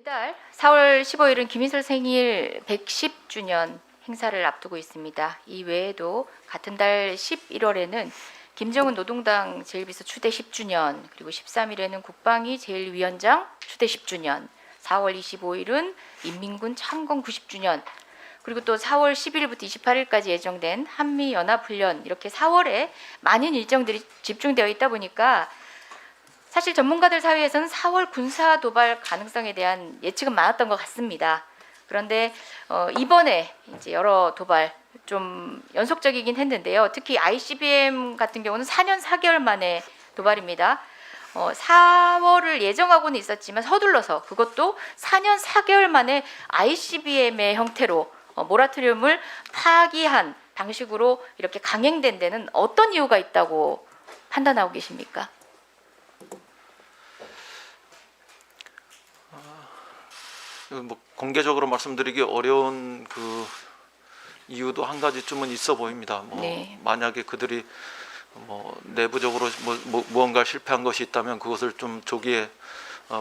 이달 4월 15일은 김인설 생일 110주년 행사를 앞두고 있습니다. 이 외에도 같은 달 11월에는 김정은 노동당 제1비서 추대 10주년, 그리고 13일에는 국방위 제1위원장 추대 10주년, 4월 25일은 인민군 창건 90주년, 그리고 또 4월 10일부터 28일까지 예정된 한미연합훈련, 이렇게 4월에 많은 일정들이 집중되어 있다 보니까 사실 전문가들 사이에서는 4월 군사 도발 가능성에 대한 예측은 많았던 것 같습니다. 그런데 이번에 이제 여러 도발 좀 연속적이긴 했는데요. 특히 ICBM 같은 경우는 4년 4개월 만에 도발입니다. 4월을 예정하고는 있었지만 서둘러서 그것도 4년 4개월 만에 ICBM의 형태로 모라토리움을 파기한 방식으로 이렇게 강행된 데는 어떤 이유가 있다고 판단하고 계십니까? 뭐 공개적으로 말씀드리기 어려운 그 이유도 한 가지쯤은 있어 보입니다. 네. 만약에 그들이 내부적으로 무언가 실패한 것이 있다면 그것을 좀 조기에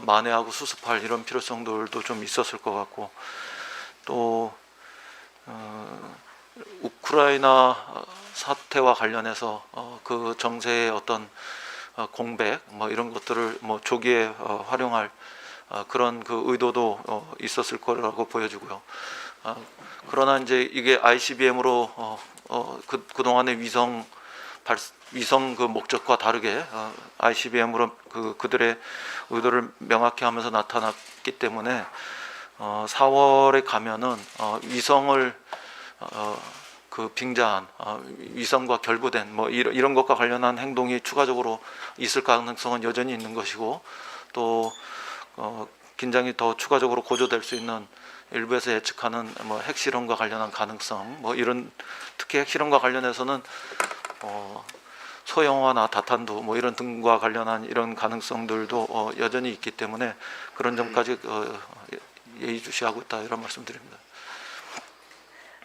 만회하고 수습할 이런 필요성들도 좀 있었을 것 같고, 또 우크라이나 사태와 관련해서 그 정세의 어떤 공백 이런 것들을 조기에 활용할 그런 그 의도도 있었을 거라고 보여지고요. 그러나 이제 이게 ICBM으로 그동안의 위성 그 목적과 다르게 ICBM으로 그들의 의도를 명확히 하면서 나타났기 때문에 4월에 가면은 위성을 그 빙자한 위성과 결부된 이런 것과 관련한 행동이 추가적으로 있을 가능성은 여전히 있는 것이고, 또 긴장이 더 추가적으로 고조될 수 있는 일부에서 예측하는 핵실험과 관련한 가능성, 이런 특히 핵실험과 관련해서는 소형화나 다탄두 이런 등과 관련한 이런 가능성들도 여전히 있기 때문에 그런 점까지 예의주시하고 있다, 이런 말씀드립니다.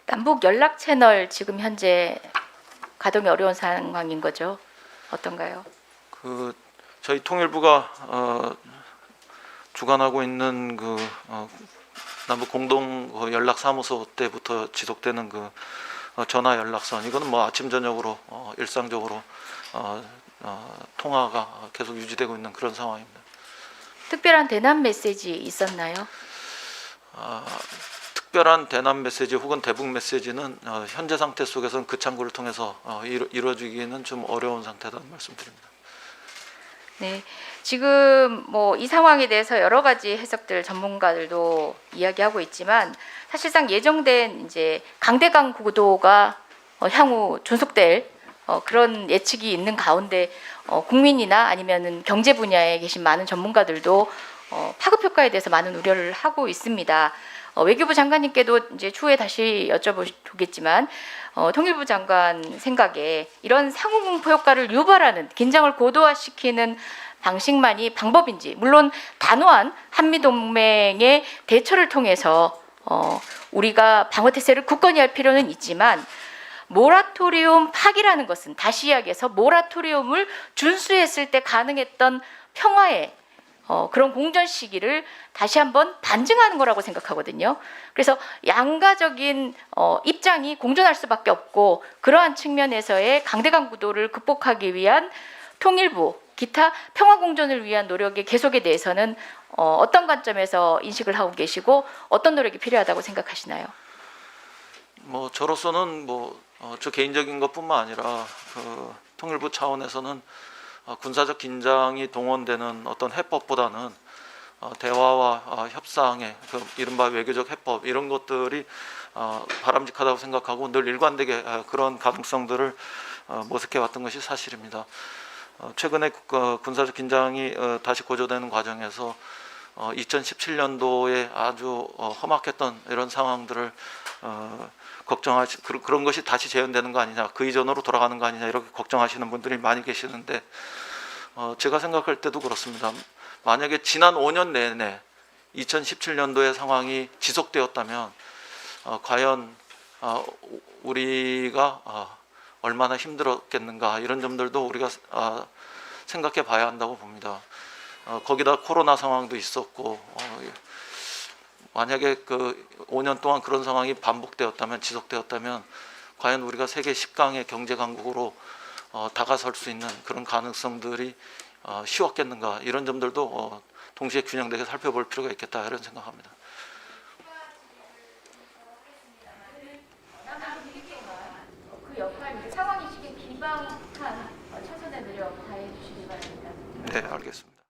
남북 연락 채널 지금 현재 가동이 어려운 상황인 거죠? 어떤가요? 저희 통일부가 주관하고 있는 남북 공동 연락사무소 때부터 지속되는 전화 연락선, 이거는 아침 저녁으로 일상적으로 통화가 계속 유지되고 있는 그런 상황입니다. 특별한 대남 메시지 있었나요? 특별한 대남 메시지 혹은 대북 메시지는 현재 상태 속에서는 그 창구를 통해서 이루어지기는 좀 어려운 상태라는 말씀드립니다. 네, 지금 이 상황에 대해서 여러 가지 해석들 전문가들도 이야기하고 있지만, 사실상 예정된 이제 강대강 구도가 향후 존속될 그런 예측이 있는 가운데 국민이나 아니면은 경제 분야에 계신 많은 전문가들도 파급 효과에 대해서 많은 우려를 하고 있습니다. 외교부 장관님께도 이제 추후에 다시 여쭤보겠지만, 통일부 장관 생각에 이런 상호공포 효과를 유발하는, 긴장을 고도화시키는 방식만이 방법인지, 물론 단호한 한미동맹의 대처를 통해서 우리가 방어태세를 굳건히 할 필요는 있지만, 모라토리움 파기라는 것은 다시 이야기해서 모라토리움을 준수했을 때 가능했던 평화의 그런 공전 시기를 다시 한번 반증하는 거라고 생각하거든요. 그래서 양가적인 입장이 공존할 수밖에 없고, 그러한 측면에서의 강대강 구도를 극복하기 위한 통일부, 기타 평화 공존을 위한 노력의 계속에 대해서는 어떤 관점에서 인식을 하고 계시고 어떤 노력이 필요하다고 생각하시나요? 저로서는 저 개인적인 것뿐만 아니라 통일부 차원에서는 군사적 긴장이 동원되는 어떤 해법보다는 대화와 협상의 이른바 외교적 해법, 이런 것들이 바람직하다고 생각하고 늘 일관되게 그런 가능성들을 모색해 왔던 것이 사실입니다. 최근에 군사적 긴장이 다시 고조되는 과정에서 2017년도에 아주 험악했던 이런 상황들을 그런 것이 다시 재현되는 거 아니냐, 그 이전으로 돌아가는 거 아니냐, 이렇게 걱정하시는 분들이 많이 계시는데, 제가 생각할 때도 그렇습니다. 만약에 지난 5년 내내 2017년도의 상황이 지속되었다면 과연 우리가 얼마나 힘들었겠는가, 이런 점들도 우리가 생각해 봐야 한다고 봅니다. 거기다 코로나 상황도 있었고 만약에 그 5년 동안 그런 상황이 반복되었다면 지속되었다면 과연 우리가 세계 10강의 경제 강국으로 다가설 수 있는 그런 가능성들이 쉬웠겠는가 이런 점들도 동시에 균형되게 살펴볼 필요가 있겠다 이런 생각합니다. 그 역할 상황이 시기에 기방한 최선의 노력 다해 주시기 바랍니다. 네, 알겠습니다.